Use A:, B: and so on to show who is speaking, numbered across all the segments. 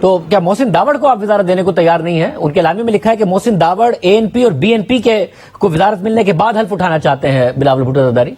A: تو کیا محسن داوڑ کو آپ وزارت دینے کو تیار نہیں ہیں؟ ان کے اعلامیے میں لکھا ہے کہ محسن داوڑ ANP اور BNP کو وزارت ملنے کے بعد حلف اٹھانا چاہتے ہیں بلاول بھٹو زرداری۔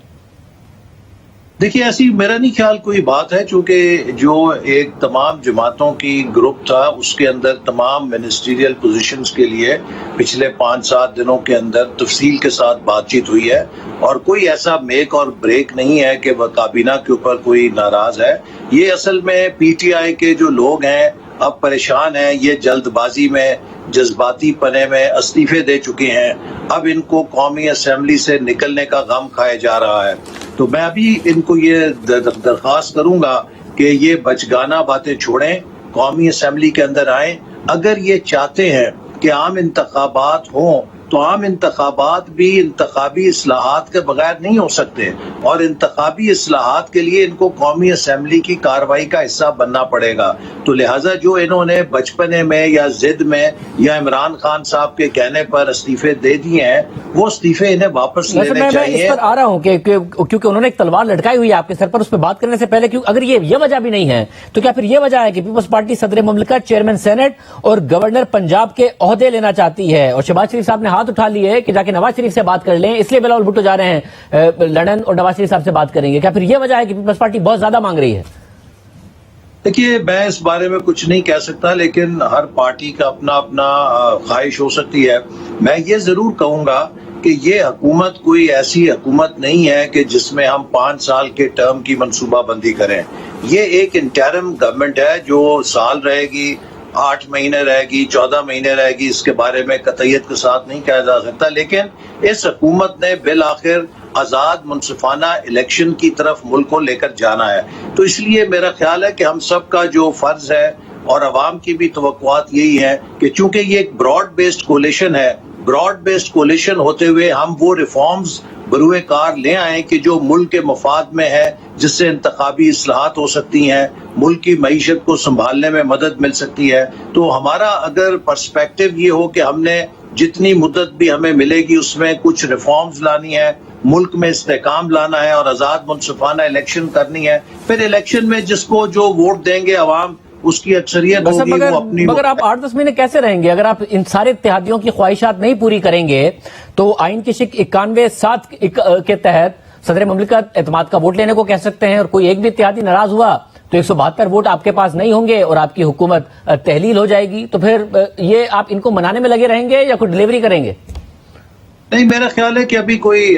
B: دیکھیے ایسی میرا نہیں خیال کوئی بات ہے، چونکہ جو ایک تمام جماعتوں کی گروپ تھا اس کے اندر تمام منسٹریل پوزیشنز کے لیے پچھلے 5-7 دنوں کے اندر تفصیل کے ساتھ بات چیت ہوئی ہے، اور کوئی ایسا میک اور بریک نہیں ہے کہ وہ کابینہ کے اوپر کوئی ناراض ہے۔ یہ اصل میں PTI کے جو لوگ ہیں اب پریشان ہیں، یہ جلد بازی میں جذباتی پنے میں استعفے دے چکے ہیں، اب ان کو قومی اسمبلی سے نکلنے کا غم کھایا جا رہا ہے۔ تو میں ابھی ان کو یہ درخواست کروں گا کہ یہ بچگانہ باتیں چھوڑیں، قومی اسمبلی کے اندر آئیں۔ اگر یہ چاہتے ہیں کہ عام انتخابات ہوں تو عام انتخابات بھی انتخابی اصلاحات کے بغیر نہیں ہو سکتے، اور انتخابی اصلاحات کے لیے ان کو قومی اسمبلی کی کارروائی کا حصہ بننا پڑے گا۔ تو لہٰذا جو انہوں نے بچپنے میں یا ضد میں یا عمران خان صاحب کے کہنے پر استعفے دے دیے ہیں، وہ استعفے انہیں واپس لینے چاہیے۔
A: میں اس پر آ رہا ہوں کہ کیونکہ انہوں نے ایک تلوار لٹکائی ہوئی ہے آپ کے سر پر، اس پہ بات کرنے سے پہلے اگر یہ وجہ بھی نہیں ہے تو کیا پھر یہ وجہ ہے کہ پیپلز پارٹی صدر مملکت، چیئرمین سینٹ اور گورنر پنجاب کے عہدے لینا چاہتی ہے، اور شہباز شریف صاحب نے ہاتھ اٹھا لیے کہ جا کے نواز شریف سے بات کر لیں، اس لیے بلاول بھٹو جا رہے ہیں لندن اور نواز شریف صاحب سے بات کریں گے؟ کیا پھر یہ وجہ ہے کہ پیپلز پارٹی بہت زیادہ مانگ رہی ہے؟
B: دیکھیے میں اس بارے میں کچھ نہیں کہہ سکتا، لیکن ہر پارٹی کا اپنا اپنا خواہش ہو سکتی ہے۔ میں یہ ضرور کہوں گا کہ یہ حکومت کوئی ایسی حکومت نہیں ہے کہ جس میں ہم 5 سال کے ٹرم کی منصوبہ بندی کریں۔ یہ ایک انٹرم گورنمنٹ ہے جو سال رہے گی، 8 مہینے رہے گی، 14 مہینے رہے گی، اس کے بارے میں قطعیت کے ساتھ نہیں کہا جا سکتا، لیکن اس حکومت نے بالآخر آزاد منصفانہ الیکشن کی طرف ملک کو لے کر جانا ہے۔ تو اس لیے میرا خیال ہے کہ ہم سب کا جو فرض ہے اور عوام کی بھی توقعات یہی ہے کہ چونکہ یہ ایک براڈ بیسڈ کولیشن ہے، براڈ بیسڈ کولیشن ہوتے ہوئے ہم وہ ریفارمز بروئے کار لے آئیں کہ جو ملک کے مفاد میں ہے، جس سے انتخابی اصلاحات ہو سکتی ہیں، ملک کی معیشت کو سنبھالنے میں مدد مل سکتی ہے۔ تو ہمارا اگر پرسپیکٹو یہ ہو کہ ہم نے جتنی مدت بھی ہمیں ملے گی اس میں کچھ ریفارمز لانی ہے، ملک میں استحکام لانا ہے اور آزاد منصفانہ الیکشن کرنی ہے، پھر الیکشن میں جس کو جو ووٹ دیں گے عوام اس کی اکثریت ہوگی، وہ اپنی۔
A: مگر آپ 8-10 مہینے کیسے رہیں گے اگر آپ ان سارے اتحادیوں کی خواہشات نہیں پوری کریں گے؟ تو آئین کی شق 91(7) کے تحت صدر مملکت اعتماد کا ووٹ لینے کو کہہ سکتے ہیں، اور کوئی ایک بھی اتحادی ناراض ہوا تو 172 ووٹ آپ کے پاس نہیں ہوں گے اور آپ کی حکومت تحلیل ہو جائے گی۔ تو پھر یہ آپ ان کو منانے میں لگے رہیں گے یا کوئی ڈیلیوری کریں گے؟
B: نہیں، میرا خیال ہے کہ ابھی کوئی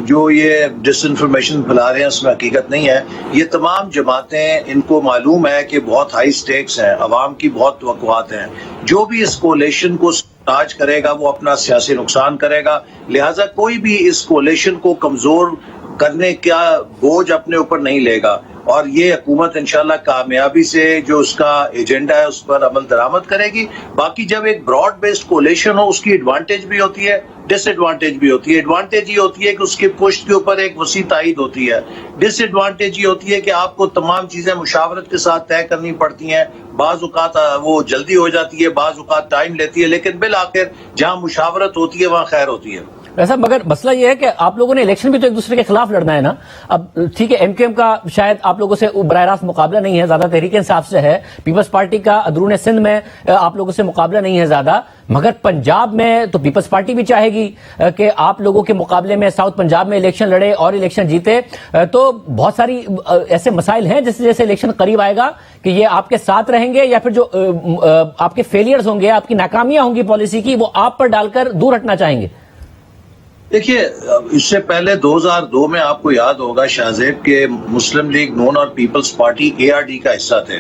B: جو یہ ڈس انفارمیشن پھیلا رہے ہیں اس میں حقیقت نہیں ہے۔ یہ تمام جماعتیں ان کو معلوم ہے کہ بہت ہائی سٹیکس ہیں، عوام کی بہت توقعات ہیں، جو بھی اس کولیشن کو ساج کرے گا وہ اپنا سیاسی نقصان کرے گا، لہٰذا کوئی بھی اس کولیشن کو کمزور کرنے کا بوجھ اپنے اوپر نہیں لے گا، اور یہ حکومت انشاءاللہ کامیابی سے جو اس کا ایجنڈا ہے اس پر عمل درآمد کرے گی۔ باقی جب ایک براڈ بیسڈ کولیشن ہو اس کی ایڈوانٹیج بھی ہوتی ہے، ڈس ایڈوانٹیج بھی ہوتی ہے۔ ایڈوانٹیج یہ ہوتی ہے کہ اس کی پشت کے اوپر ایک وسیع تائید ہوتی ہے، ڈس ایڈوانٹیج یہ ہوتی ہے کہ آپ کو تمام چیزیں مشاورت کے ساتھ طے کرنی پڑتی ہیں، بعض اوقات وہ جلدی ہو جاتی ہے، بعض اوقات ٹائم لیتی ہے، لیکن بالآخر جہاں مشاورت ہوتی ہے وہاں خیر ہوتی ہے۔
A: ویسا مگر مسئلہ یہ ہے کہ آپ لوگوں نے الیکشن بھی تو ایک دوسرے کے خلاف لڑنا ہے نا۔ اب ٹھیک ہے MQM کا شاید آپ لوگوں سے براہ راست مقابلہ نہیں ہے، زیادہ تحریک انصاف سے ہے، پیپلز پارٹی کا اندرون سندھ میں آپ لوگوں سے مقابلہ نہیں ہے زیادہ، مگر پنجاب میں تو پیپلز پارٹی بھی چاہے گی کہ آپ لوگوں کے مقابلے میں ساؤتھ پنجاب میں الیکشن لڑے اور الیکشن جیتے۔ تو بہت ساری ایسے مسائل ہیں جیسے جیسے الیکشن قریب آئے گا کہ یہ آپ کے ساتھ رہیں گے یا پھر جو آپ کے فیلئرز ہوں گے، آپ کی ناکامیاں ہوں گی پالیسی کی، وہ آپ پر ڈال کر دور ہٹنا چاہیں گے۔
B: دیکھیے اس سے پہلے 2002 میں آپ کو یاد ہوگا شاہزیب کے مسلم لیگ نون اور پیپلز پارٹی ARD کا حصہ تھے،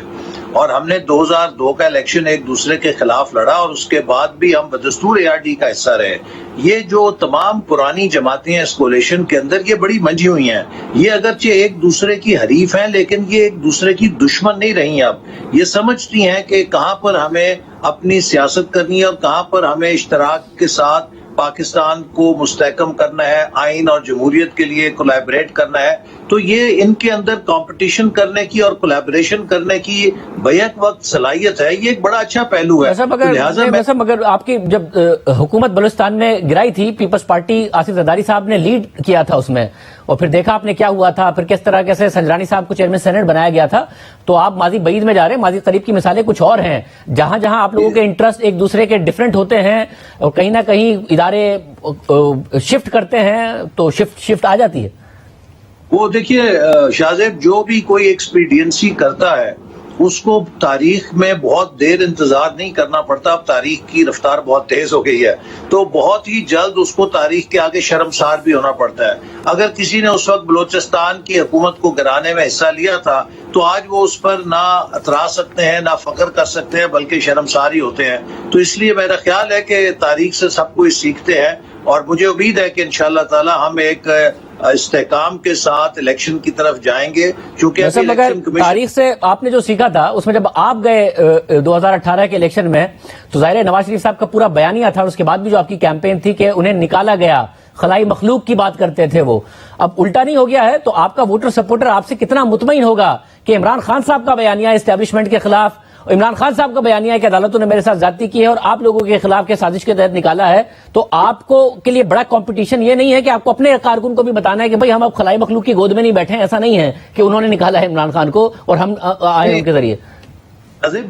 B: اور ہم نے 2002 کا الیکشن ایک دوسرے کے خلاف لڑا، اور اس کے بعد بھی ہم بدستور ARD کا حصہ رہے۔ یہ جو تمام پرانی جماعتیں ہیں اس کولیشن کے اندر یہ بڑی منجھی ہوئی ہیں، یہ اگرچہ ایک دوسرے کی حریف ہیں لیکن یہ ایک دوسرے کی دشمن نہیں رہی۔ اب یہ سمجھتی ہیں کہ کہاں پر ہمیں اپنی سیاست کرنی ہے اور کہاں پر ہمیں اشتراک کے ساتھ پاکستان کو مستحکم کرنا ہے، آئین اور جمہوریت کے لیے کولیبریٹ کرنا ہے۔ تو یہ ان کے اندر کمپٹیشن کرنے کی اور کولیبریشن کرنے کی بیک وقت صلاحیت ہے، یہ ایک بڑا اچھا پہلو ہے۔
A: ویسا مگر آپ کی جب حکومت بلوچستان میں گرائی تھی، پیپلز پارٹی آصف زرداری صاحب نے لیڈ کیا تھا، اس میں اور پھر دیکھا آپ نے کیا ہوا تھا، پھر کس طرح سے سنجرانی صاحب کو چیئرمین سینٹ بنایا گیا تھا. تو آپ ماضی بعید میں جا رہے ہیں، ماضی قریب کی مثالیں کچھ اور ہیں جہاں جہاں آپ لوگوں کے انٹرسٹ ایک دوسرے کے ڈیفرنٹ ہوتے ہیں اور کہیں نہ کہیں ادارے شفٹ کرتے ہیں تو شفٹ آ جاتی ہے.
B: وہ دیکھیے شاہ زیب، جو بھی کوئی ایکسپیڈینسی کرتا ہے اس کو تاریخ میں بہت دیر انتظار نہیں کرنا پڑتا. اب تاریخ کی رفتار بہت تیز ہو گئی ہے تو بہت ہی جلد اس کو تاریخ کے آگے شرمسار بھی ہونا پڑتا ہے. اگر کسی نے اس وقت بلوچستان کی حکومت کو گرانے میں حصہ لیا تھا تو آج وہ اس پر نہ اترا سکتے ہیں نہ فخر کر سکتے ہیں بلکہ شرمسار ہی ہوتے ہیں. تو اس لیے میرا خیال ہے کہ تاریخ سے سب کچھ سیکھتے ہیں اور مجھے امید ہے کہ انشاءاللہ تعالی ہم ایک استحکام کے ساتھ الیکشن کی طرف جائیں گے. چونکہ
A: تاریخ سے آپ نے جو سیکھا تھا اس میں جب آپ گئے 2018 کے الیکشن میں تو ظاہر ہے نواز شریف صاحب کا پورا بیانیہ تھا اور اس کے بعد بھی جو آپ کی کیمپین تھی کہ انہیں نکالا گیا، خلائی مخلوق کی بات کرتے تھے وہ. اب الٹا نہیں ہو گیا ہے تو آپ کا ووٹر سپورٹر آپ سے کتنا مطمئن ہوگا کہ عمران خان صاحب کا بیانیہ اسٹیبلشمنٹ کے خلاف، عمران خان صاحب کا بیانیہ ہے کہ عدالتوں نے میرے ساتھ زیادتی کی ہے اور آپ لوگوں کے خلاف کے سازش کے تحت نکالا ہے. تو آپ کو کے لیے بڑا کمپٹیشن یہ نہیں ہے کہ آپ کو اپنے کارکن کو بھی بتانا ہے کہ بھئی ہم اب خلائی مخلوق کی گود میں نہیں بیٹھے ہیں. ایسا نہیں ہے کہ انہوں نے نکالا ہے عمران خان کو اور ہم آئے ان کے ذریعے.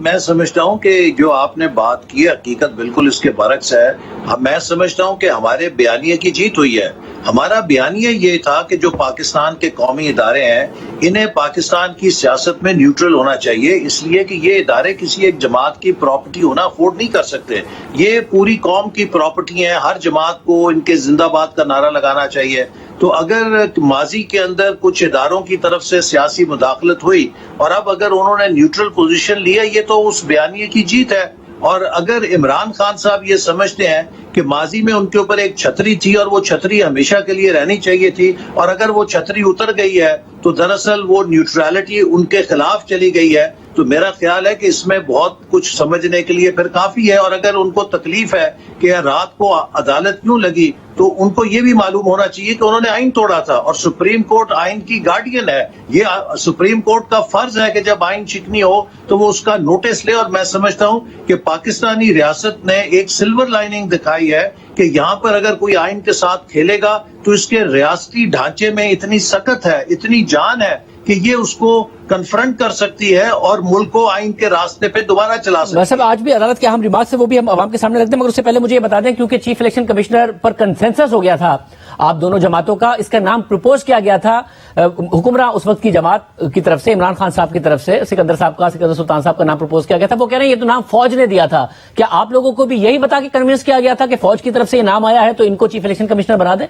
B: میں سمجھتا ہوں کہ جو آپ نے بات کی حقیقت بالکل اس کے برعکس ہے. میں سمجھتا ہوں کہ ہمارے بیانیے کی جیت ہوئی ہے. ہمارا بیانیہ یہ تھا کہ جو پاکستان کے قومی ادارے ہیں انہیں پاکستان کی سیاست میں نیوٹرل ہونا چاہیے، اس لیے کہ یہ ادارے کسی ایک جماعت کی پراپرٹی ہونا افورڈ نہیں کر سکتے. یہ پوری قوم کی پراپرٹی ہیں، ہر جماعت کو ان کے زندہ باد کا نعرہ لگانا چاہیے. تو اگر ماضی کے اندر کچھ اداروں کی طرف سے سیاسی مداخلت ہوئی اور اب اگر انہوں نے نیوٹرل پوزیشن لیا، یہ تو اس بیانیے کی جیت ہے. اور اگر عمران خان صاحب یہ سمجھتے ہیں کہ ماضی میں ان کے اوپر ایک چھتری تھی اور وہ چھتری ہمیشہ کے لیے رہنی چاہیے تھی اور اگر وہ چھتری اتر گئی ہے تو دراصل وہ نیوٹرالٹی ان کے خلاف چلی گئی ہے، تو میرا خیال ہے کہ اس میں بہت کچھ سمجھنے کے لیے پھر کافی ہے. اور اگر ان کو تکلیف ہے کہ رات کو عدالت کیوں لگی تو ان کو یہ بھی معلوم ہونا چاہیے کہ انہوں نے آئین توڑا تھا اور سپریم کورٹ آئین کی گارڈین ہے. یہ سپریم کورٹ کا فرض ہے کہ جب آئین شکنی ہو تو وہ اس کا نوٹس لے. اور میں سمجھتا ہوں کہ پاکستانی ریاست نے ایک سلور لائننگ دکھائی ہے کہ یہاں پر اگر کوئی آئین کے ساتھ کھیلے گا تو اس کے ریاستی ڈھانچے میں اتنی سکت ہے، اتنی جان ہے کہ یہ اس کو کنفرنٹ کر سکتی ہے اور ملک کو آئین کے راستے پہ دوبارہ چلا سکتی ہے.
A: ویسے آج بھی عدالت کے اہم ریمارکس ہے وہ بھی ہم عوام کے سامنے رکھتے ہیں، مگر اس سے پہلے مجھے یہ بتا دیں کیونکہ چیف الیکشن کمشنر پر کنسنسس ہو گیا تھا آپ دونوں جماعتوں کا، اس کا نام پروپوز کیا گیا تھا حکمراں اس وقت کی جماعت کی طرف سے، عمران خان صاحب کی طرف سے سکندر سلطان صاحب کا نام پروپوز کیا گیا تھا. وہ کہہ رہے ہیں یہ تو نام فوج نے دیا تھا. کیا آپ لوگوں کو بھی یہی بتا کے کنونس کیا گیا تھا کہ فوج کی طرف سے یہ نام آیا ہے تو ان کو چیف الیکشن کمشنر بنا دیں؟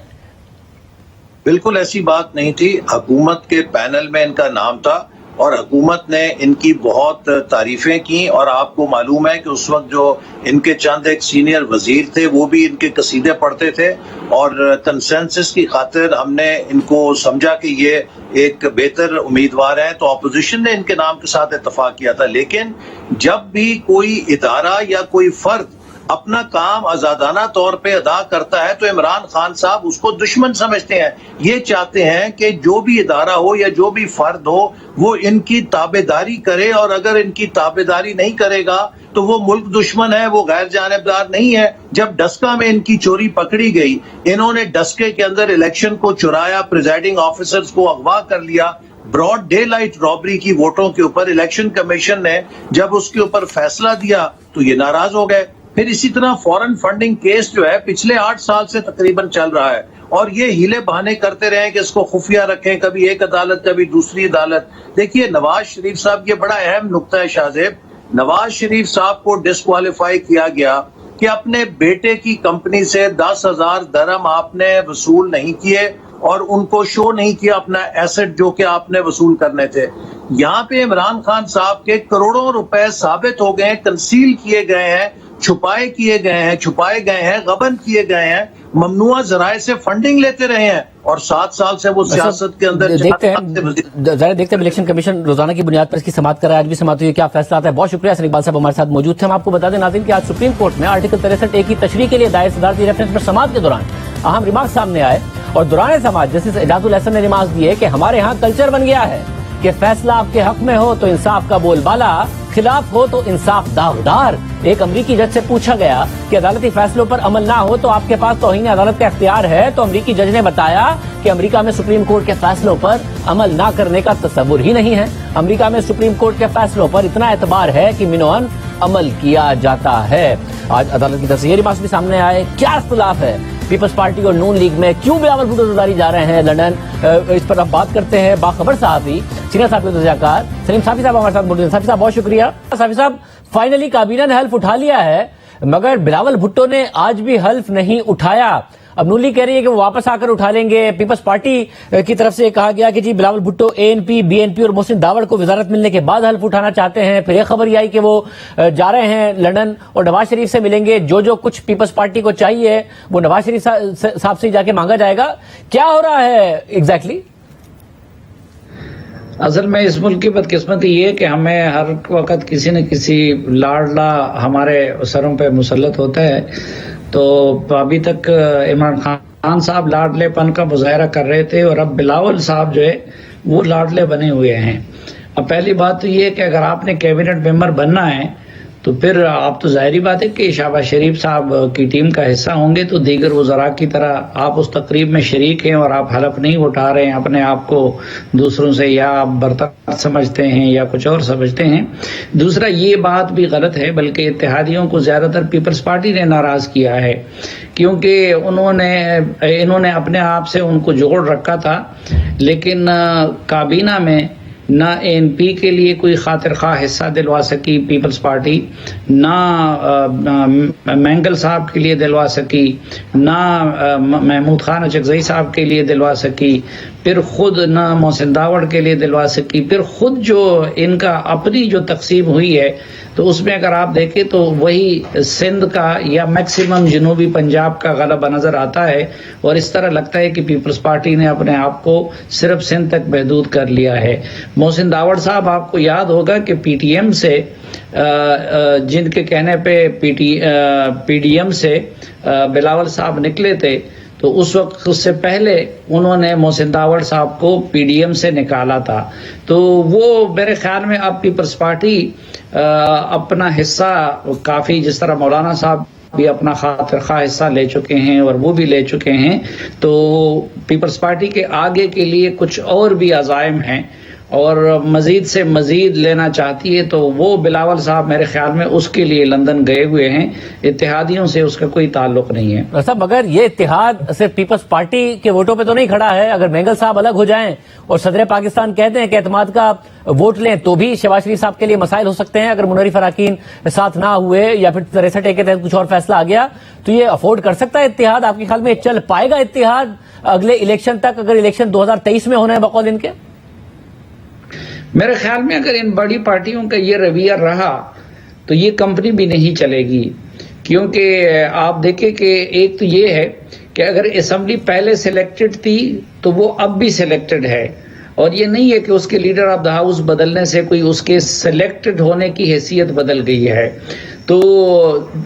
B: بالکل ایسی بات نہیں تھی. حکومت کے پینل میں ان کا نام تھا اور حکومت نے ان کی بہت تعریفیں کی اور آپ کو معلوم ہے کہ اس وقت جو ان کے چند ایک سینئر وزیر تھے وہ بھی ان کے قصیدے پڑھتے تھے اور کنسنسس کی خاطر ہم نے ان کو سمجھا کہ یہ ایک بہتر امیدوار ہیں تو اپوزیشن نے ان کے نام کے ساتھ اتفاق کیا تھا. لیکن جب بھی کوئی ادارہ یا کوئی فرد اپنا کام آزادانہ طور پہ ادا کرتا ہے تو عمران خان صاحب اس کو دشمن سمجھتے ہیں. یہ چاہتے ہیں کہ جو بھی ادارہ ہو یا جو بھی فرد ہو وہ ان کی تابعداری کرے اور اگر ان کی تابعداری نہیں کرے گا تو وہ ملک دشمن ہے، وہ غیر جانبدار نہیں ہے. جب ڈسکا میں ان کی چوری پکڑی گئی، انہوں نے ڈسکے کے اندر الیکشن کو چرایا، پریزائڈنگ آفیسرز کو اغوا کر لیا، براڈ ڈے لائٹ رابری کی ووٹوں کے اوپر. الیکشن کمیشن نے جب اس کے اوپر فیصلہ دیا تو یہ ناراض ہو گئے. پھر اسی طرح فورن فنڈنگ کیس جو ہے پچھلے 8 سال سے تقریباً چل رہا ہے اور یہ ہیلے بہانے کرتے رہے کہ اس کو خفیہ رکھیں، کبھی ایک عدالت کبھی دوسری عدالت. دیکھیے نواز شریف صاحب، یہ بڑا اہم نقطہ ہے شاہ زیب، نواز شریف صاحب کو ڈسکوالیفائی کیا گیا کہ اپنے بیٹے کی کمپنی سے 10,000 درہم آپ نے وصول نہیں کیے اور ان کو شو نہیں کیا اپنا ایسٹ جو کہ آپ نے وصول کرنے تھے. یہاں پہ عمران خان صاحب کے کروڑوں روپے ثابت ہو گئے، کنسیل کیے گئے ہیں، چھپائے گئے ہیں، غبن کیے گئے ہیں، ممنوعہ ذرائع سے فنڈنگ لیتے رہے ہیں اور 7 سال سے وہ سیاست کے اندر
A: دیکھتے ہیں الیکشن کمیشن روزانہ کی بنیاد پر اس کی سماعت کر رہا ہے. آج بھی سماعت ہوئی، کیا فیصلہ آتا ہے؟ بہت شکریہ حسن اقبال صاحب ہمارے ساتھ موجود تھے. ہم آپ کو بتا دیں ناظرین کہ آج سپریم کورٹ میں آرٹیکل 63(a) کی تشریح کے لیے دائر صدارتی ریفرنس پر سماعت کے دوران اہم ریمارکس سامنے آئے اور دوران سماعت جسٹس اعجاز الحسن نے ریمارکس دیے کہ ہمارے ہاں کلچر بن گیا ہے کہ فیصلہ آپ کے حق میں ہو تو انصاف کا بول بالا، خلاف ہو تو انصاف داغدار۔ ایک امریکی جج سے پوچھا گیا کہ عدالتی فیصلوں پر عمل نہ ہو تو آپ کے پاس توہین عدالت کا اختیار ہے، تو امریکی جج نے بتایا کہ امریکہ میں سپریم کورٹ کے فیصلوں پر عمل نہ کرنے کا تصور ہی نہیں ہے۔ امریکہ میں سپریم کورٹ کے فیصلوں پر اتنا اعتبار ہے کہ منوعاً عمل کیا جاتا ہے۔ آج عدالت کی طرف سے یہ ریمارکس بھی سامنے آئے، کیا اختلاف ہے پیپلز پارٹی اور نون لیگ میں، کیوں بلاول بھٹو زرداری جا رہے ہیں لندن، اس پر اب بات کرتے ہیں باخبر صحافی سینئر صحافی تجزیہ کار سلیم صافی صاحب ہمارے ساتھ موجود ہیں۔ صافی صاحب بہت شکریہ۔ صافی صاحب، فائنلی کابینہ نے حلف اٹھا لیا ہے، مگر بلاول بھٹو نے آج بھی حلف نہیں اٹھایا۔ اب نون لیگ کہہ رہی ہے کہ وہ واپس آ کر اٹھا لیں گے۔ پیپلز پارٹی کی طرف سے کہا گیا کہ جی بلاول بھٹو ANP BNP اور محسن داوڑ کو وزارت ملنے کے بعد حلف اٹھانا چاہتے ہیں۔ پھر یہ خبر یہ آئی کہ وہ جا رہے ہیں لندن اور نواز شریف سے ملیں گے، جو کچھ پیپلز پارٹی کو چاہیے وہ نواز شریف صاحب سے جا کے مانگا جائے گا۔ کیا ہو رہا ہے ایگزیکٹلی؟
C: اصل میں اس ملک کی بدقسمتی یہ کہ ہمیں ہر وقت کسی نہ کسی لاڈلا ہمارے سروں پہ مسلط ہوتا ہے۔ تو ابھی تک عمران خان صاحب لاڈلے پن کا مظاہرہ کر رہے تھے، اور اب بلاول صاحب جو ہے وہ لاڈلے بنے ہوئے ہیں۔ اب پہلی بات تو یہ کہ اگر آپ نے کیبنٹ ممبر بننا ہے تو پھر آپ تو ظاہری بات ہے کہ شہباز شریف صاحب کی ٹیم کا حصہ ہوں گے، تو دیگر وزراء کی طرح آپ اس تقریب میں شریک ہیں اور آپ حلف نہیں اٹھا رہے ہیں، اپنے آپ کو دوسروں سے یا آپ برتر سمجھتے ہیں یا کچھ اور سمجھتے ہیں۔ دوسرا یہ بات بھی غلط ہے، بلکہ اتحادیوں کو زیادہ تر پیپلز پارٹی نے ناراض کیا ہے، کیونکہ انہوں نے اپنے آپ سے ان کو جوڑ رکھا تھا، لیکن کابینہ میں نہ ANP کے لیے کوئی خاطر خواہ حصہ دلوا سکی پیپلز پارٹی، نہ مینگل صاحب کے لیے دلوا سکی، نہ محمود خان اچکزئی صاحب کے لیے دلوا سکی، پھر خود نہ محسن داوڑ کے لیے دلوا سکی، پھر خود جو ان کا اپنی جو تقسیم ہوئی ہے تو اس میں اگر آپ دیکھیں تو وہی سندھ کا یا میکسیمم جنوبی پنجاب کا غلبہ نظر آتا ہے، اور اس طرح لگتا ہے کہ پیپلز پارٹی نے اپنے آپ کو صرف سندھ تک محدود کر لیا ہے۔ محسن داوڑ صاحب آپ کو یاد ہوگا کہ PTM سے جن کے کہنے پہ PDM سے بلاول صاحب نکلے تھے، تو اس وقت اس سے پہلے انہوں نے محسن داوڑ صاحب کو PDM سے نکالا تھا۔ تو وہ میرے خیال میں اب پیپلز پارٹی اپنا حصہ کافی، جس طرح مولانا صاحب بھی اپنا خاطر خواہ حصہ لے چکے ہیں اور وہ بھی لے چکے ہیں، تو پیپلز پارٹی کے آگے کے لیے کچھ اور بھی عزائم ہیں اور مزید سے مزید لینا چاہتی ہے، تو وہ بلاول صاحب میرے خیال میں اس کے لیے لندن گئے ہوئے ہیں، اتحادیوں سے اس کا کوئی تعلق نہیں ہے۔
A: صاحب مگر یہ اتحاد صرف پیپلز پارٹی کے ووٹوں پہ تو نہیں کھڑا ہے۔ اگر مینگل صاحب الگ ہو جائیں اور صدر پاکستان کہتے ہیں کہ اعتماد کا ووٹ لیں تو بھی شہباز شریف صاحب کے لیے مسائل ہو سکتے ہیں۔ اگر منورف اراکین ساتھ نہ ہوئے یا پھر 63 کے تحت کچھ اور فیصلہ آ گیا تو یہ افورڈ کر سکتا ہے اتحاد؟ آپ کے خیال میں چل پائے گا اتحاد اگلے الیکشن تک، اگر الیکشن 2023 میں ہونا ہے بقول ان کے؟
C: میرے خیال میں اگر ان بڑی پارٹیوں کا یہ رویہ رہا تو یہ کمپنی بھی نہیں چلے گی، کیونکہ آپ دیکھیں کہ ایک تو یہ ہے کہ اگر اسمبلی پہلے سلیکٹڈ تھی تو وہ اب بھی سلیکٹڈ ہے، اور یہ نہیں ہے کہ اس کے لیڈر آف دا ہاؤس بدلنے سے کوئی اس کے سلیکٹڈ ہونے کی حیثیت بدل گئی ہے۔ تو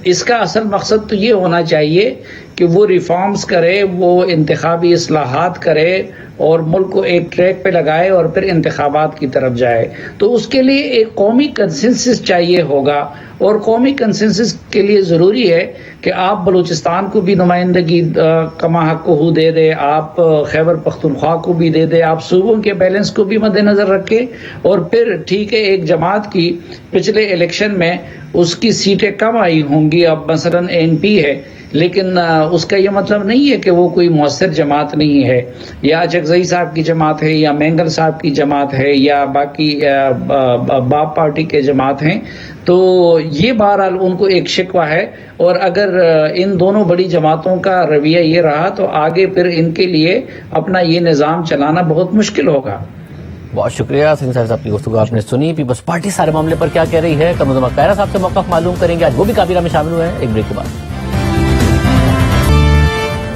C: اس کا اصل مقصد تو یہ ہونا چاہیے کہ وہ ریفارمز کرے، وہ انتخابی اصلاحات کرے اور ملک کو ایک ٹریک پہ لگائے اور پھر انتخابات کی طرف جائے۔ تو اس کے لیے ایک قومی کنسنسس چاہیے ہوگا، اور قومی کنسنسس کے لیے ضروری ہے کہ آپ بلوچستان کو بھی نمائندگی کما حق کو دے دے، آپ خیبر پختونخوا کو بھی دے دے، آپ صوبوں کے بیلنس کو بھی مد نظر رکھے، اور پھر ٹھیک ہے ایک جماعت کی پچھلے الیکشن میں اس کی سیٹیں کم آئی ہوں گی، اب مثلا ANP ہے، لیکن اس کا یہ مطلب نہیں ہے کہ وہ کوئی مؤثر جماعت نہیں ہے، یا اچکزئی صاحب کی جماعت ہے یا مینگل صاحب کی جماعت ہے یا باقی باپ پارٹی کے جماعت ہیں۔ تو یہ بہرحال ان کو ایک شکوہ ہے، اور اگر ان دونوں بڑی جماعتوں کا رویہ یہ رہا تو آگے پھر ان کے لیے اپنا یہ نظام چلانا بہت مشکل ہوگا۔
A: بہت شکریہ سنگھ صاحب کی گفتگو آپ نے سنی۔ پیپلز پارٹی سارے معاملے پر کیا کہہ رہی ہے، قمر قاہرہ صاحب سے موقف معلوم کریں گے، آج وہ بھی کابینہ میں شامل ہوئے ہیں ایک بریک کے بعد۔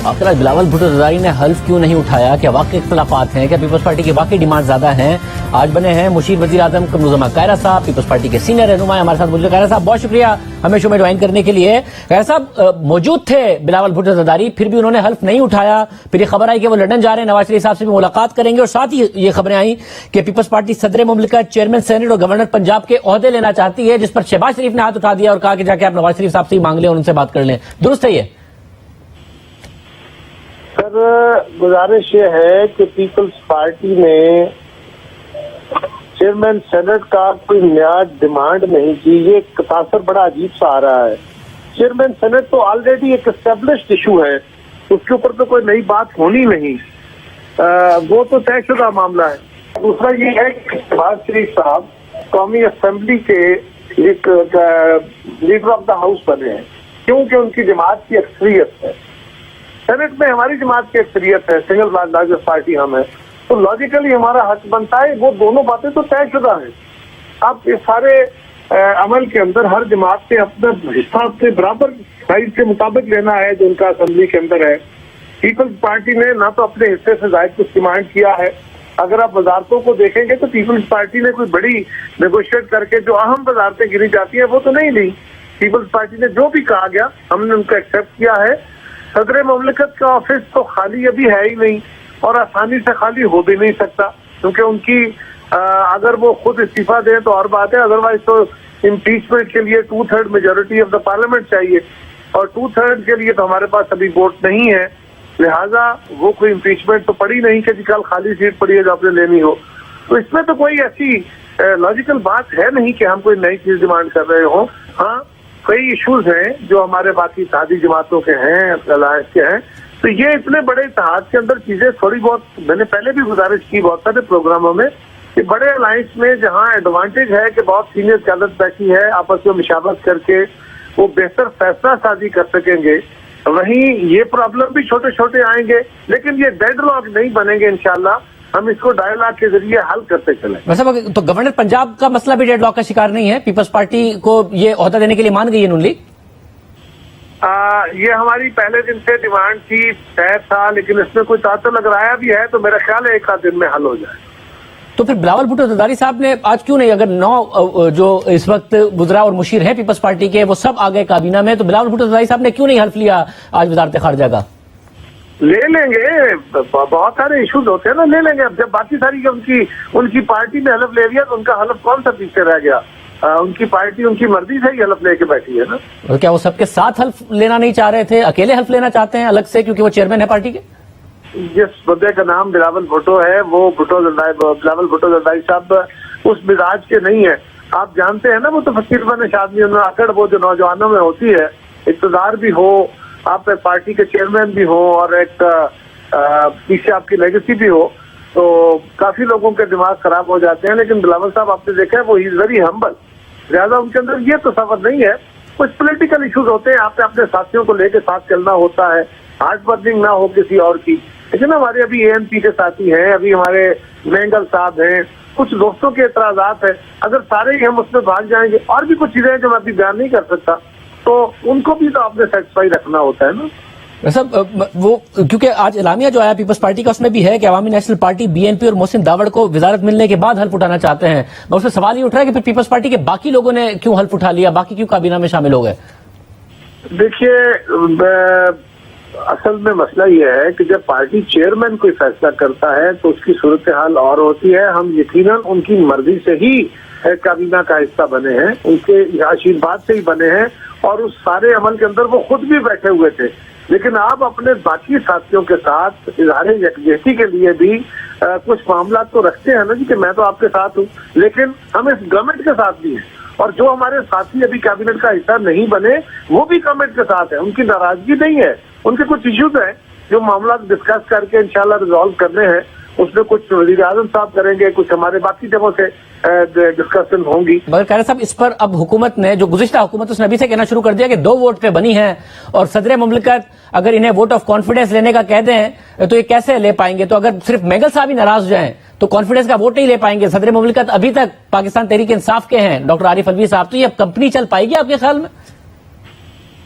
A: آخر آج بلاول بھٹو زرداری نے حلف کیوں نہیں اٹھایا؟ کیا واقعی اختلافات ہیں؟ کیا پیپلز پارٹی کی واقعی ڈیمانڈ زیادہ ہیں؟ آج بنے ہیں مشیر وزیر اعظم قمر کائرہ صاحب، پیپلز پارٹی کے سینئر رہنما ہمارے ساتھ موجود۔ کائرہ صاحب بہت شکریہ ہمیں شو میں جوائن کرنے کے لیے۔ کائرہ صاحب موجود تھے بلاول بھٹو زرداری، پھر بھی انہوں نے حلف نہیں اٹھایا، پھر یہ خبر آئی کہ وہ لندن جا رہے ہیں، نواز شریف صاحب سے بھی ملاقات کریں گے، اور ساتھ ہی یہ خبریں آئیں کہ پیپلز پارٹی صدر مملکت، چیئرمین سینیٹ اور گورنر پنجاب کے عہدے لینا چاہتی ہے، جس پر شہباز شریف نے ہاتھ اٹھا دیا اور کہا کہ جا کے آپ نواز شریف صاحب سے ہی مانگ لیں اور ان سے بات کر لیں۔ درست ہے یہ؟
D: سر گزارش یہ ہے کہ پیپلز پارٹی نے چیئرمین سینٹ کا کوئی نیا ڈیمانڈ نہیں کی، یہ تاثر بڑا عجیب سا آ رہا ہے۔ چیئرمین سینٹ تو آلریڈی ایک اسٹیبلشڈ ایشو ہے، اس کے اوپر تو کوئی نئی بات ہونی نہیں، وہ تو طے شدہ معاملہ ہے۔ دوسرا یہ ہے کہ شہباز شریف صاحب قومی اسمبلی کے ایک لیڈر آف دا ہاؤس بنے ہیں، کیونکہ ان کی جماعت کی اکثریت ہے، سینٹ میں ہماری جماعت کی اکثریت ہے، سنگل لارجسٹ پارٹی ہم ہے، تو لاجیکلی ہمارا حق بنتا ہے، وہ دونوں باتیں تو طے شدہ ہیں۔ اب اس سارے عمل کے اندر ہر جماعت سے اپنا حصہ سے برابر سائز کے مطابق لینا ہے جو ان کا اسمبلی کے اندر ہے۔ پیپلز پارٹی نے نہ تو اپنے حصے سے زائد کچھ ڈیمانڈ کیا ہے، اگر آپ وزارتوں کو دیکھیں گے تو پیپلز پارٹی نے کوئی بڑی نیگوشیٹ کر کے جو اہم وزارتیں گنی جاتی ہیں وہ تو نہیں لی۔ پیپلز پارٹی نے جو بھی کہا گیا ہم نے ان کو ایکسیپٹ کیا ہے۔ صدر مملکت کا آفس تو خالی ابھی ہے ہی نہیں اور آسانی سے خالی ہو بھی نہیں سکتا، کیونکہ ان کی اگر وہ خود استعفیٰ دیں تو اور بات ہے، ادروائز تو امپیچمنٹ کے لیے 2/3 میجورٹی آف دا پارلیمنٹ چاہیے، اور 2/3 کے لیے تو ہمارے پاس ابھی ووٹ نہیں ہے، لہٰذا وہ کوئی امپیچمنٹ تو پڑی نہیں کہ کل خالی سیٹ پڑی ہے جو آپ نے لینی ہو۔ تو اس میں تو کوئی ایسی لاجیکل بات ہے نہیں کہ ہم کوئی نئی چیز ڈیمانڈ کر رہے ہوں۔ ہاں کئی ایشوز ہیں جو ہمارے باقی اتحادی جماعتوں کے ہیں، الائنس کے ہیں، تو یہ اتنے بڑے اتحاد کے اندر چیزیں تھوڑی بہت میں نے پہلے بھی گزارش کی بہت سارے پروگراموں میں کہ بڑے الائنس میں جہاں ایڈوانٹیج ہے کہ بہت سینئر قیادت بیٹھی ہے، آپس میں مشاورت کر کے وہ بہتر فیصلہ سازی کر سکیں گے، وہیں یہ پرابلم بھی چھوٹے چھوٹے آئیں گے، لیکن یہ ڈیڈ لاک نہیں بنیں گے، انشاءاللہ ہم اس کو ڈائیلاگ کے ذریعے حل کرتے چلیں۔
A: ویسے تو گورنر پنجاب کا مسئلہ بھی ڈیڈ لاک کا شکار نہیں ہے، پیپلز پارٹی کو یہ عہدہ دینے کے لیے مان گئی ہے نون لیگ؟
D: یہ ہماری پہلے دن سے ڈیمانڈ تھی، طے تھا، لیکن اس میں کوئی تعطل اگر آیا بھی ہے تو میرا خیال ہے ایک آدھ دن میں حل ہو جائے۔
A: تو پھر بلاول بھٹو زرداری صاحب نے آج کیوں نہیں، اگر 9 جو اس وقت وزراء اور مشیر ہیں پیپلز پارٹی کے وہ سب آ گئے کابینہ میں، تو بلاول بھٹو زرداری صاحب نے کیوں نہیں حلف لیا آج وزارت خارجہ کا؟
D: لے لیں گے، بہت سارے ایشوز ہوتے ہیں نا، لے لیں گے۔ اب جب باقی ساری ان کی پارٹی نے حلف لے لیا تو ان کا حلف کون سا پیچھے رہ گیا؟ ان کی پارٹی ان کی مرضی سے ہی حلف لے کے بیٹھی ہے نا۔
A: اور کیا وہ سب کے ساتھ حلف لینا نہیں چاہ رہے تھے، اکیلے حلف لینا چاہتے ہیں الگ سے کیونکہ وہ چیئرمین ہے پارٹی کے؟
D: جس بندے کا نام بلاول بھٹو ہے وہ بلاول بھٹو زرداری صاحب اس مزاج کے نہیں ہے۔ آپ جانتے ہیں نا، وہ تو فقیر بنش آدمی، ان میں آکڑ وہ جو نوجوانوں میں ہوتی ہے، اقتدار بھی ہو، آپ ایک پارٹی کے چیئرمین بھی ہو اور ایک پیچھے آپ کی لیگیسی بھی ہو، تو کافی لوگوں کے دماغ خراب ہو جاتے ہیں، لیکن بلاول صاحب آپ نے دیکھا ہے وہ از ویری ہمبل، لہٰذا ان کے اندر یہ تصور نہیں ہے۔ کچھ پولیٹیکل ایشوز ہوتے ہیں، آپ نے اپنے ساتھیوں کو لے کے ساتھ چلنا ہوتا ہے، ہارٹ برننگ نہ ہو کسی اور کی، لیکن ہمارے ابھی اے این پی کے ساتھی ہیں، ابھی ہمارے مینگل صاحب ہیں، کچھ دوستوں کے اعتراضات ہیں، اگر سارے ہی ہم اس میں بھاگ جائیں گے، اور بھی کچھ چیزیں ہیں جو میں ابھی بیان نہیں کر سکتا، تو ان کو بھی تو آپ نے سیٹسفائی رکھنا ہوتا ہے نا۔
A: وہ کیونکہ آج اعلامیہ جو آیا پیپلز پارٹی کا اس میں بھی ہے کہ Awami National Party B N P اور محسن داوڑ کو وزارت ملنے کے بعد حلف اٹھانا چاہتے ہیں، میں اس میں سوال یہ اٹھ رہا ہے کہ پھر پیپلز پارٹی کے باقی لوگوں نے کیوں حلف اٹھا لیا، باقی کیوں کابینہ میں شامل ہو گئے؟
D: دیکھیے اصل میں مسئلہ یہ ہے کہ جب پارٹی چیئرمین کوئی فیصلہ کرتا ہے تو اس کی صورتحال اور ہوتی ہے، ہم یقیناً ان کی مرضی سے ہی کابینہ کا حصہ بنے ہیں، ان کے آشیرواد سے ہی بنے ہیں، اور اس سارے عمل کے اندر وہ خود بھی بیٹھے ہوئے تھے، لیکن آپ اپنے باقی ساتھیوں کے ساتھ اظہار یکجہتی کے لیے بھی کچھ معاملات تو رکھتے ہیں نا جی، کہ میں تو آپ کے ساتھ ہوں، لیکن ہم اس گورنمنٹ کے ساتھ بھی ہیں، اور جو ہمارے ساتھی ابھی کابینٹ کا حصہ نہیں بنے وہ بھی گورنمنٹ کے ساتھ ہیں، ان کی ناراضگی نہیں ہے، ان کے کچھ ایشوز ہیں جو معاملات ڈسکس کر کے انشاءاللہ ریزالو کرنے ہیں، اس میں کچھ وزیر اعظم صاحب کریں گے، کچھ ہمارے باقی جگہوں سے ڈسکشن ہوں گی۔
A: مگر قائرہ صاحب اس پر اب حکومت نے، جو گزشتہ حکومت اس نے ابھی سے کہنا شروع کر دیا کہ 2 ووٹ پہ بنی ہے، اور صدر مملکت اگر انہیں ووٹ آف کانفیڈنس لینے کا کہہ دیں تو یہ کیسے لے پائیں گے؟ تو اگر صرف مینگل صاحب ہی ناراض ہو جائیں تو کانفیڈنس کا ووٹ نہیں لے پائیں گے۔ صدر مملکت ابھی تک پاکستان تحریک انصاف کے ہیں ڈاکٹر عارف الوی صاحب، تو یہ اب کمپنی چل پائے گی آپ کے خیال میں؟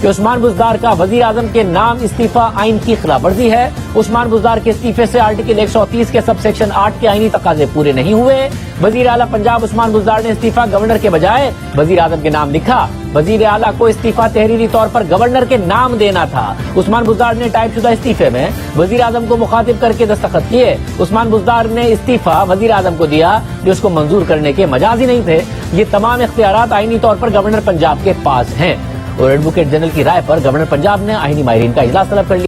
A: کہ عثمان بزدار کا وزیر اعظم کے نام استعفی آئین کی خلاف ورزی ہے. عثمان بزدار کے استعفے سے آرٹیکل 130 کے سب سیکشن 8 کے آئینی تقاضے پورے نہیں ہوئے. وزیر اعلیٰ پنجاب عثمان بزدار نے استعفی گورنر کے بجائے وزیر اعظم کے نام لکھا. وزیر اعلیٰ کو استعفی تحریری طور پر گورنر کے نام دینا تھا. عثمان بزدار نے ٹائپ شدہ استعفے میں وزیر اعظم کو مخاطب کر کے دستخط کیے. عثمان بزدار نے استعفی وزیر اعظم کو دیا جو اس کو منظور کرنے کے مجاز ہی نہیں تھے. یہ تمام اختیارات آئینی طور پر گورنر پنجاب کے پاس ہیں اور ایڈوکیٹ جنرل کی رائے پر گورنر پنجاب نے آئینی ماہرین کا اجلاس طلب کر لیا.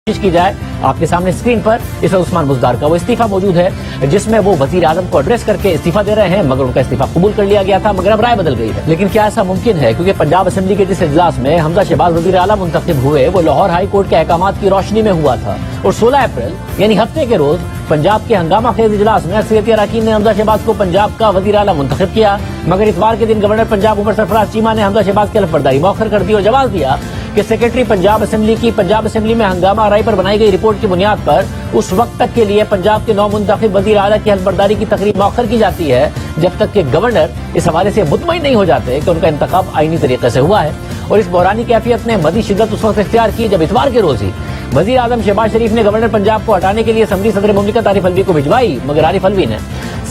A: کی جائے آپ کے سامنے اسکرین پر اس عثمان بزدار کا وہ استعفی موجود ہے جس میں وہ وزیر اعظم کو ایڈریس کر کے استعفی دے رہے ہیں، مگر ان کا استعفی قبول کر لیا گیا تھا، مگر اب رائے بدل گئی ہے. لیکن کیا ایسا ممکن ہے؟ کیونکہ پنجاب اسمبلی کے جس اجلاس میں حمزہ شہباز وزیر اعلیٰ منتخب ہوئے وہ لاہور ہائی کورٹ کے احکامات کی روشنی میں ہوا تھا اور 16 اپریل یعنی ہفتے کے روز پنجاب کے ہنگامہ خیز اجلاس میں اکثریتی اراکین نے حمزہ شہباز کو پنجاب کا وزیر اعلیٰ منتخب کیا. مگر اتوار کے دن گورنر پنجاب عمر سرفراز چیمہ نے حمزہ شہباز کی حلف برداری مؤخر کر دی اور جواز دیا کہ سیکرٹری پنجاب اسمبلی میں ہنگامہ آرائی پر بنائی گئی رپورٹ کی بنیاد پر اس وقت تک کے لیے پنجاب کے نو منتخب وزیر اعلیٰ کی حلف برداری کی تقریب مؤخر کی جاتی ہے جب تک کہ گورنر اس حوالے سے مطمئن نہیں ہو جاتے کہ ان کا انتخاب آئینی طریقے سے ہوا ہے. اور اس بحرانی کیفیت نے مزید شدت اس وقت اختیار کی جب اتوار کے روز ہی وزیر اعظم شہباز شریف نے گورنر پنجاب کو ہٹانے کے لیے سمری صدر مملکت عارف الوی کو بھجوائی، مگر عارف الوی نے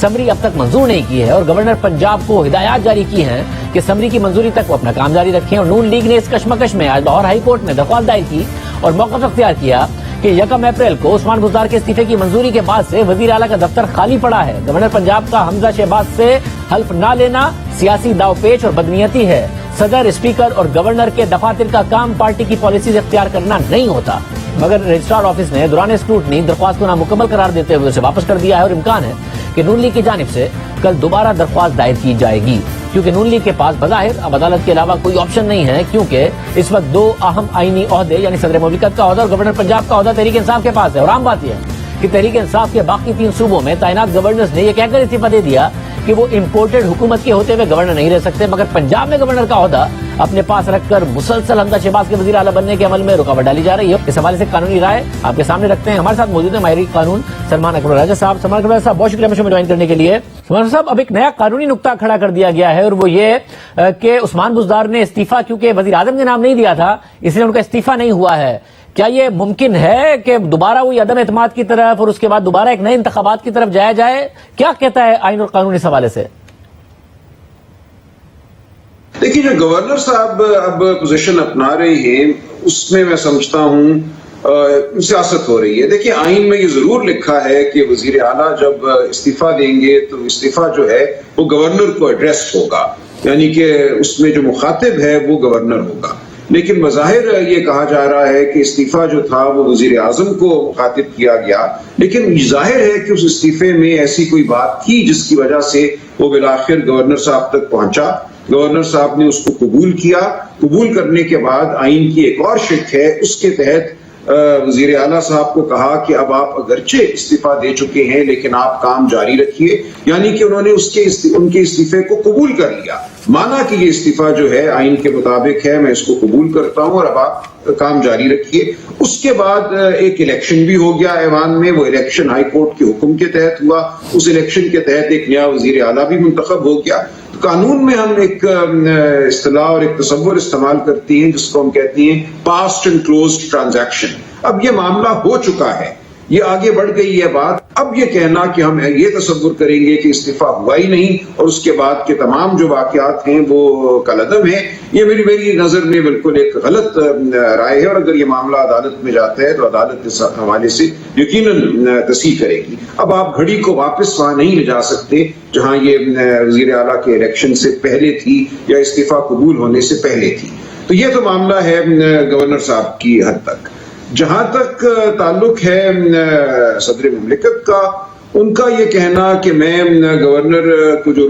A: سمری اب تک منظور نہیں کی ہے اور گورنر پنجاب کو ہدایات جاری کی ہیں کہ سمری کی منظوری تک وہ اپنا کام جاری رکھیں. اور نون لیگ نے اس کشمکش میں آج لاہور ہائی کورٹ میں درخواست دائر کی اور موقف اختیار کیا کہ 1 اپریل کو عثمان بزدار کے استعفے کی منظوری کے بعد سے وزیر اعلیٰ کا دفتر خالی پڑا ہے. گورنر پنجاب کا حمزہ شہباز سے حلف نہ لینا سیاسی داو پیچ اور بدنیتی ہے. صدر، اسپیکر اور گورنر کے دفاتر کا کام پارٹی کی پالیسیز اختیار کرنا نہیں ہوتا. مگر رجسٹرار آفس نے دوران اسکروٹنی درخواست کو نامکمل قرار دیتے ہوئے اسے واپس کر دیا ہے اور امکان ہے کہ نون لیگ کی جانب سے کل دوبارہ درخواست دائر کی جائے گی کیونکہ نون لیگ کے پاس بظاہر اب عدالت کے علاوہ کوئی آپشن نہیں ہے کیونکہ اس وقت 2 اہم آئینی عہدے یعنی صدر مملکت کا عہدہ اور گورنر پنجاب کا عہدہ تحریک انصاف کے پاس ہے. اور عام بات یہ ہے کہ تحریک انصاف کے باقی 3 صوبوں میں تعینات گورنرز نے یہ کہہ کر استعفی دے دیا کہ وہ امپورٹڈ حکومت کے ہوتے ہوئے گورنر نہیں رہ سکتے، مگر پنجاب میں گورنر کا عہدہ اپنے پاس رکھ کر مسلسل حمزہ شہباز کے وزیر اعلیٰ بننے کے عمل میں رکاوٹ ڈالی جا رہی ہے. اس حوالے سے قانونی رائے آپ کے سامنے رکھتے ہیں. ہمارے ساتھ موجود ہیں ماہر قانون سلمان اکبر راجہ صاحب. سلمان اکبر راجہ صاحب بہت شکریہ ہمیں جوائن کرنے کے لیے. سلمان صاحب اب ایک نیا قانونی نقطہ کھڑا کر دیا گیا ہے اور وہ یہ کہ عثمان بزدار نے استعفی کیونکہ وزیر اعظم کے نام نہیں دیا تھا اس لیے ان کا استعفی نہیں ہوا ہے. کیا یہ ممکن ہے کہ دوبارہ وہی عدم اعتماد کی طرف اور اس کے بعد دوبارہ ایک نئے انتخابات کی طرف جایا جائے؟ کیا کہتا ہے آئین اور قانون اس حوالے سے؟
E: دیکھیے جو گورنر صاحب اب پوزیشن اپنا رہے ہیں اس میں میں سمجھتا ہوں سیاست ہو رہی ہے. دیکھیے آئین میں یہ ضرور لکھا ہے کہ وزیر اعلیٰ جب استعفیٰ دیں گے تو استعفیٰ جو ہے وہ گورنر کو ایڈریس ہوگا، یعنی کہ اس میں جو مخاطب ہے وہ گورنر ہوگا. لیکن بظاہر یہ کہا جا رہا ہے کہ استعفیٰ جو تھا وہ وزیر اعظم کو مخاطب کیا گیا، لیکن ظاہر ہے کہ اس استعفے میں ایسی کوئی بات تھی جس کی وجہ سے وہ بالآخر گورنر صاحب تک پہنچا. گورنر صاحب نے اس کو قبول کیا. قبول کرنے کے بعد آئین کی ایک اور شق ہے، اس کے تحت وزیر اعلیٰ صاحب کو کہا کہ اب آپ اگرچہ استعفیٰ دے چکے ہیں لیکن آپ کام جاری رکھیے، یعنی کہ انہوں نے ان کے استعفے کو قبول کر لیا. مانا کہ یہ استعفیٰ جو ہے آئین کے مطابق ہے، میں اس کو قبول کرتا ہوں اور اب آپ کام جاری رکھیے. اس کے بعد ایک الیکشن بھی ہو گیا ایوان میں. وہ الیکشن ہائی کورٹ کے حکم کے تحت ہوا. اس الیکشن کے تحت ایک نیا وزیر اعلیٰ بھی منتخب ہو گیا. قانون میں ہم ایک اصطلاح اور ایک تصور استعمال کرتے ہیں جس کو ہم کہتے ہیں پاسٹ اینڈ کلوزڈ ٹرانزیکشن. اب یہ معاملہ ہو چکا ہے، یہ آگے بڑھ گئی ہے بات. اب یہ کہنا کہ ہم یہ تصور کریں گے کہ استعفیٰ ہوا ہی نہیں اور اس کے بعد کے تمام جو واقعات ہیں وہ کالعدم ہیں، یہ میری نظر میں بالکل ایک غلط رائے ہے. اور اگر یہ معاملہ عدالت میں جاتا ہے تو عدالت اس حوالے سے یقیناً تصحیح کرے گی. اب آپ گھڑی کو واپس وہاں نہیں لے جا سکتے جہاں یہ وزیر اعلیٰ کے الیکشن سے پہلے تھی یا استعفیٰ قبول ہونے سے پہلے تھی. تو یہ تو معاملہ ہے گورنر صاحب کی حد تک. جہاں تک تعلق ہے صدر مملکت کا، ان کا یہ کہنا کہ میں گورنر کو جو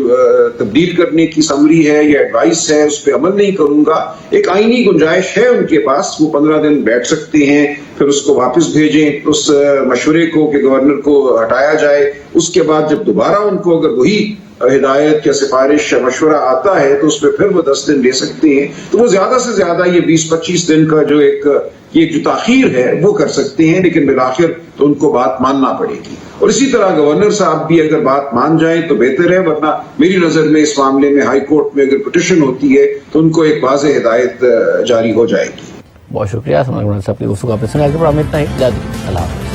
E: تبدیل کرنے کی سمری ہے یا ایڈوائس ہے اس پہ عمل نہیں کروں گا. ایک آئینی گنجائش ہے ان کے پاس، وہ 15 دن بیٹھ سکتے ہیں، پھر اس کو واپس بھیجیں اس مشورے کو کہ گورنر کو ہٹایا جائے. اس کے بعد جب دوبارہ ان کو اگر وہی ہدایت یا سفارش یا مشورہ آتا ہے تو اس پہ پھر وہ 10 دن لے سکتے ہیں. تو وہ زیادہ سے زیادہ یہ 20-25 دن کا جو ایک جو تاخیر ہے وہ کر سکتے ہیں, لیکن بالآخر تو ان کو بات ماننا پڑے گی. اور اسی طرح گورنر صاحب بھی اگر بات مان جائیں تو بہتر ہے, ورنہ میری نظر میں اس معاملے میں ہائی کورٹ میں اگر پٹیشن ہوتی ہے تو ان کو ایک واضح ہدایت جاری ہو جائے گی.
A: بہت شکریہ صاحب کی گفتگو آپ نے سنا. اتنا ہی. اللہ حافظ.